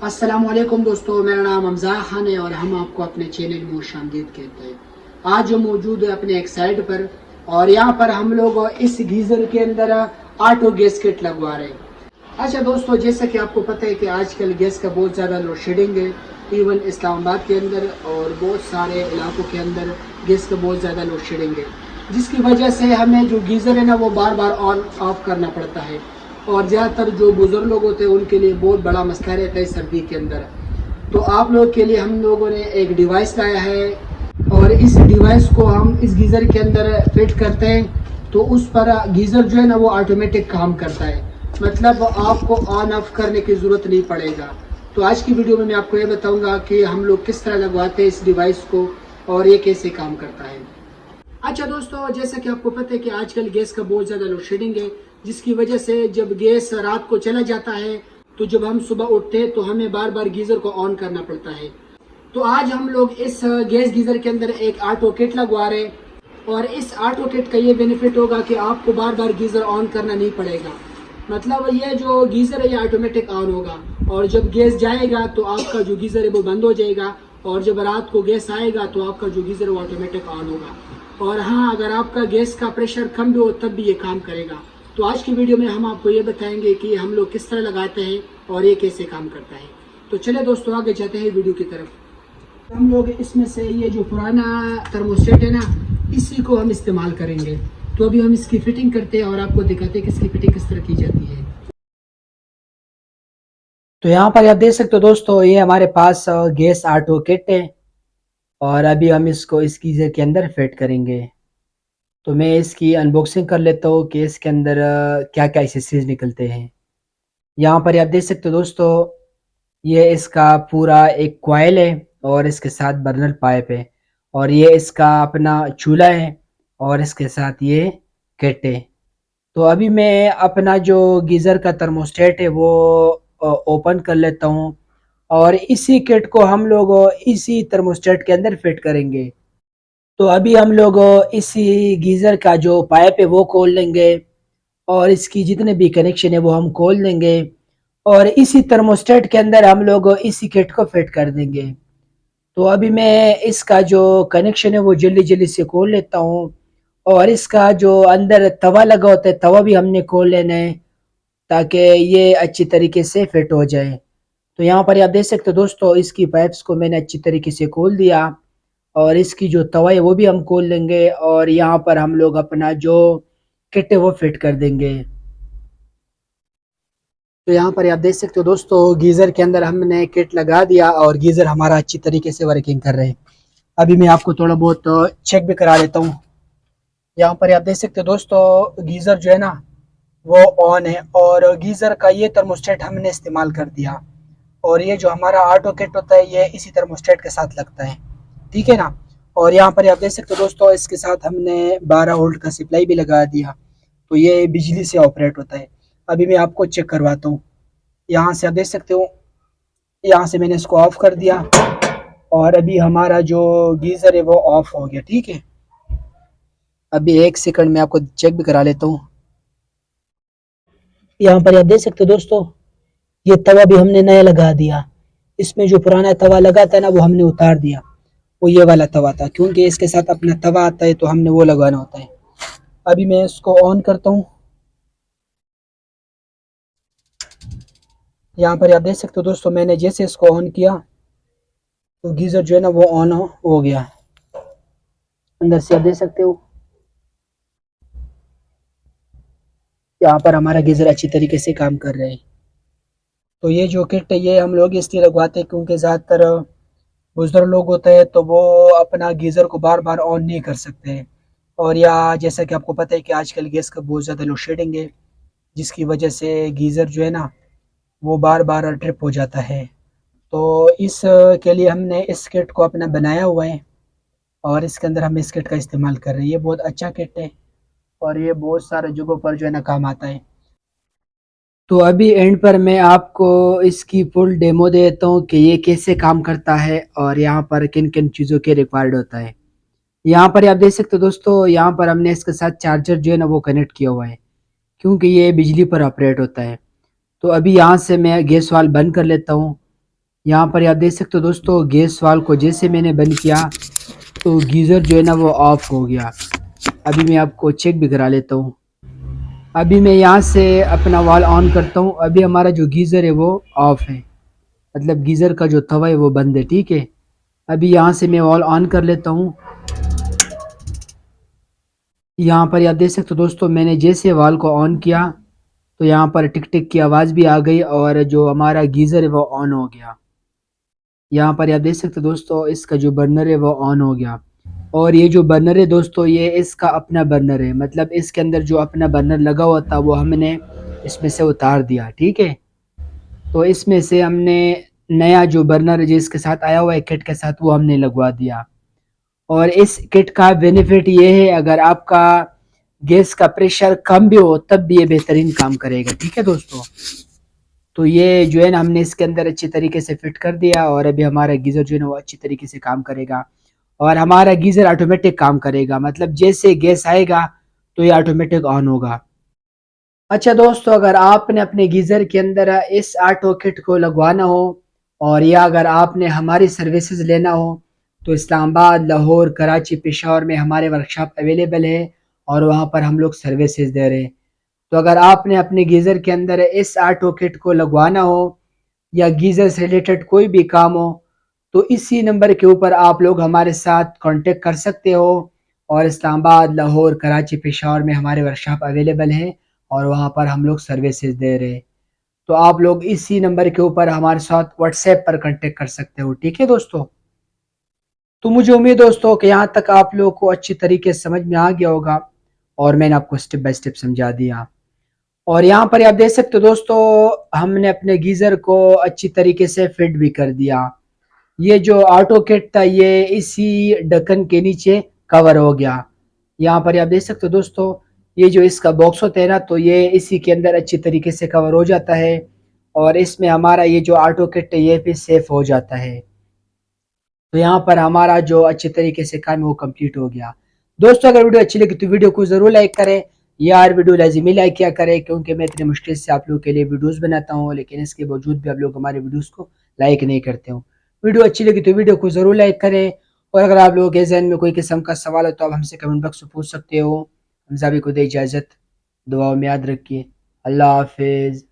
अस्सलामुअलैकुम दोस्तों, मेरा नाम हमजा खान है और हम आपको अपने चैनल में खुशामदीद कहते हैं। आज हम मौजूद है अपने एक साइड पर और यहाँ पर हम लोग इस गीज़र के अंदर ऑटो गैस किट लगवा रहे हैं। अच्छा दोस्तों, जैसा कि आपको पता है कि आजकल गैस का बहुत ज़्यादा लोड शेडिंग है। इवन इस्लामाबाद के अंदर और बहुत सारे इलाकों के अंदर गैस का बहुत ज़्यादा लोड शेडिंग है, जिसकी वजह से हमें जो गीज़र है ना वो बार बार ऑन ऑफ करना पड़ता है। और ज़्यादातर जो बुज़ुर्ग लोग होते हैं उनके लिए बहुत बड़ा मसला रहता है सर्दी के अंदर। तो आप लोग के लिए हम लोगों ने एक डिवाइस लाया है और इस डिवाइस को हम इस गीज़र के अंदर फिट करते हैं तो उस पर गीज़र जो है ना वो ऑटोमेटिक काम करता है, मतलब आपको ऑन ऑफ करने की ज़रूरत नहीं पड़ेगा। तो आज की वीडियो में मैं आपको ये बताऊंगा कि हम लोग किस तरह लगवाते हैं इस डिवाइस को और ये कैसे काम करता है। अच्छा दोस्तों, जैसा कि आपको पता है कि आजकल गैस का बहुत ज़्यादा लोड शेडिंग है, जिसकी वजह से जब गैस रात को चला जाता है तो जब हम सुबह उठते हैं तो हमें बार बार गीज़र को ऑन करना पड़ता है। तो आज हम लोग इस गैस गीज़र के अंदर एक ऑटो किट लगवा रहे हैं और इस ऑटो किट का ये बेनिफिट होगा कि आपको बार बार गीज़र ऑन करना नहीं पड़ेगा। मतलब ये जो गीज़र है ये ऑटोमेटिक ऑन होगा और जब गैस जाएगा तो आपका जो गीज़र है वो बंद हो जाएगा और जब रात को गैस आएगा तो आपका जो गीज़र है वो ऑटोमेटिक ऑन होगा। और हाँ, अगर आपका गैस का प्रेशर कम भी हो तब भी ये काम करेगा। तो आज की वीडियो में हम आपको ये बताएंगे कि हम लोग किस तरह लगाते हैं और ये कैसे काम करता है। तो चले दोस्तों, आगे जाते हैं वीडियो की तरफ। हम लोग इसमें से ये जो पुराना थर्मोस्टेट है ना, इसी को हम इस्तेमाल करेंगे। तो अभी हम इसकी फिटिंग करते हैं और आपको दिखाते हैं कि इसकी फिटिंग किस तरह की जाती है। तो यहाँ पर आप देख सकते हो दोस्तों, ये हमारे पास गैस ऑटो किट है और अभी हम इसको इस गीज़र के अंदर फिट करेंगे। तो मैं इसकी अनबॉक्सिंग कर लेता हूँ कि इसके अंदर क्या क्या एसेसरीज निकलते हैं। यहाँ पर आप देख सकते हो दोस्तों, ये इसका पूरा एक कॉइल है और इसके साथ बर्नर पाइप है और ये इसका अपना चूल्हा है और इसके साथ ये किट है। तो अभी मैं अपना जो गीज़र का थर्मोस्टेट है वो ओपन कर लेता हूँ और इसी किट को हम लोग इसी थर्मोस्टेट के अंदर फिट करेंगे। तो अभी हम लोग इसी गीज़र का जो पाइप है वो खोल लेंगे और इसकी जितने भी कनेक्शन है वो हम खोल देंगे और इसी थर्मोस्टेट के अंदर हम लोग इसी किट को फिट कर देंगे। तो अभी मैं इसका जो कनेक्शन है वो जल्दी जल्दी से खोल लेता हूँ और इसका जो अंदर तवा लगा होता है तवा भी हमने खोल लेना है ताकि ये अच्छी तरीके से फिट हो जाए। तो यहाँ पर आप देख सकते हो दोस्तों, इसकी पाइप्स को मैंने अच्छी तरीके से खोल दिया और इसकी जो तवा है वो भी हम खोल लेंगे और यहाँ पर हम लोग अपना जो किट है वो फिट कर देंगे। तो यहाँ पर आप देख सकते हो दोस्तों, गीज़र के अंदर हमने किट लगा दिया और गीज़र हमारा अच्छी तरीके से वर्किंग कर रहे हैं। अभी मैं आपको थोड़ा बहुत चेक भी करा लेता हूँ। यहाँ पर आप देख सकते हो दोस्तों, गीज़र जो है ना वो ऑन है और गीज़र का ये थर्मोस्टेट हमने इस्तेमाल कर दिया और ये जो हमारा ऑटो किट होता है ये इसी थर्मोस्टेट के साथ लगता है, ठीक है ना। और यहाँ पर आप देख सकते हो दोस्तों, इसके साथ हमने 12 वोल्ट का सप्लाई भी लगा दिया, तो ये बिजली से ऑपरेट होता है। अभी मैं आपको चेक करवाता हूँ। यहाँ से आप देख सकते हो, यहाँ से मैंने इसको ऑफ कर दिया और अभी हमारा जो गीज़र है वो ऑफ हो गया, ठीक है। अभी एक सेकंड में आपको चेक भी करा लेता हूँ। यहाँ पर आप देख सकते हो दोस्तों, ये तवा भी हमने नया लगा दिया। इसमें जो पुराना तवा लगा था ना वो हमने उतार दिया, वो ये वाला तवा था, क्योंकि इसके साथ अपना तवा आता है तो हमने वो लगाना होता है। अभी मैं इसको ऑन करता हूँ। यहाँ पर आप देख सकते हो दोस्तों, मैंने जैसे इसको ऑन किया तो गीज़र जो है ना वो ऑन हो गया। अंदर से आप देख सकते हो, यहाँ पर हमारा गीज़र अच्छी तरीके से काम कर रहा है। तो ये जो किट है ये हम लोग इसलिए लगवाते हैं क्योंकि ज़्यादातर बुजुर्ग लोग होते हैं तो वो अपना गीज़र को बार बार ऑन नहीं कर सकते हैं और या जैसा कि आपको पता है कि आजकल गैस का बहुत ज़्यादा लोड शेडिंग है, जिसकी वजह से गीज़र जो है ना वो बार बार ट्रिप हो जाता है। तो इस के लिए हमने इस किट को अपना बनाया हुआ है और इसके अंदर हम इस किट का इस्तेमाल कर रहे हैं। ये बहुत अच्छा किट है और ये बहुत सारे जगहों पर जो है ना काम आता है। तो अभी एंड पर मैं आपको इसकी फुल डेमो देता हूँ कि ये कैसे काम करता है और यहाँ पर किन किन चीज़ों के रिक्वायर्ड होता है। यहाँ पर आप देख सकते हो दोस्तों, यहाँ पर हमने इसके साथ चार्जर जो है ना वो कनेक्ट किया हुआ है क्योंकि ये बिजली पर ऑपरेट होता है। तो अभी यहाँ से मैं गैस वाल्व बंद कर लेता हूँ यहाँ पर आप देख सकते हो दोस्तों, गैस वाल्व को जैसे मैंने बंद किया तो गीज़र जो है ना वो ऑफ हो गया। अभी मैं आपको चेक भी करा लेता हूँ। अभी मैं यहाँ से अपना वाल्व ऑन करता हूँ, अभी हमारा जो गीज़र है वो ऑफ है, मतलब गीज़र का जो तवा है वो बंद है। ठीक है, अभी यहाँ से मैं वाल्व ऑन कर लेता हूँ। यहाँ पर आप देख सकते हो दोस्तों, मैंने जैसे वाल्व को ऑन किया तो यहाँ पर टिक टिक की आवाज़ भी आ गई और जो हमारा गीज़र है वो ऑन हो गया। यहाँ पर आप देख सकते हो दोस्तों, इसका जो बर्नर है वो ऑन हो गया। और ये जो बर्नर है दोस्तों, ये इसका अपना बर्नर है, मतलब इसके अंदर जो अपना बर्नर लगा हुआ था वो हमने इसमें से उतार दिया। ठीक है, तो इसमें से हमने नया जो बर्नर है जिसके साथ आया हुआ है किट के साथ, वो हमने लगवा दिया। और इस किट का बेनिफिट ये है, अगर आपका गैस का प्रेशर कम भी हो तब भी ये बेहतरीन काम करेगा। ठीक है दोस्तों, तो ये जो है ना हमने इसके अंदर अच्छी तरीके से फिट कर दिया और अभी हमारा गीज़र जो है ना वो अच्छी तरीके से काम करेगा और हमारा गीज़र ऑटोमेटिक काम करेगा, मतलब जैसे गैस आएगा तो ये ऑटोमेटिक ऑन होगा। अच्छा दोस्तों, अगर आपने अपने गीज़र के अंदर इस ऑटो किट को लगवाना हो और या अगर आपने हमारी सर्विसेज लेना हो तो इस्लामाबाद, लाहौर, कराची, पेशावर में हमारे वर्कशॉप अवेलेबल है और वहाँ पर हम लोग सर्विसेज दे रहे हैं। तो अगर आपने अपने गीज़र के अंदर इस ऑटो किट को लगवाना हो या गीज़र से रिलेटेड कोई भी काम हो तो इसी नंबर के ऊपर आप लोग हमारे साथ कांटेक्ट कर सकते हो और इस्लामाबाद, लाहौर, कराची, पेशावर में हमारे वर्कशॉप अवेलेबल हैं और वहाँ पर हम लोग सर्विसेज दे रहे हैं। तो आप लोग इसी नंबर के ऊपर हमारे साथ व्हाट्सएप पर कांटेक्ट कर सकते हो। ठीक है दोस्तों, तो मुझे उम्मीद है दोस्तों कि यहाँ तक आप लोगों को अच्छी तरीके से समझ में आ गया होगा और मैंने आपको स्टेप बाय स्टेप समझा दिया। और यहाँ पर आप देख सकते हो दोस्तों, हमने अपने गीज़र को अच्छी तरीके से फिट भी कर दिया। ये जो ऑटो किट था ये इसी ढक्कन के नीचे कवर हो गया। यहाँ पर आप देख सकते हो दोस्तों, ये जो इसका बॉक्स होता है ना तो ये इसी के अंदर अच्छी तरीके से कवर हो जाता है और इसमें हमारा ये जो ऑटो किट है ये भी सेफ हो जाता है। तो यहाँ पर हमारा जो अच्छे तरीके से काम है वो कंप्लीट हो गया। दोस्तों, अगर वीडियो अच्छी लगी तो वीडियो को ज़रूर लाइक करें यार, वीडियो लाजिमी लाइक किया करें क्योंकि मैं इतनी मुश्किल से आप लोगों के लिए वीडियोस बनाता हूँ, लेकिन इसके बावजूद भी आप लोग हमारे वीडियोस को लाइक नहीं करते हो। वीडियो अच्छी लगी तो वीडियो को ज़रूर लाइक करें और अगर आप लोगों के जहन में कोई किस्म का सवाल है तो आप हमसे कमेंट बॉक्स में पूछ सकते हो। हमजा भी को दे इजाज़त, दुआओं में याद रखिए। अल्लाह हाफिज़।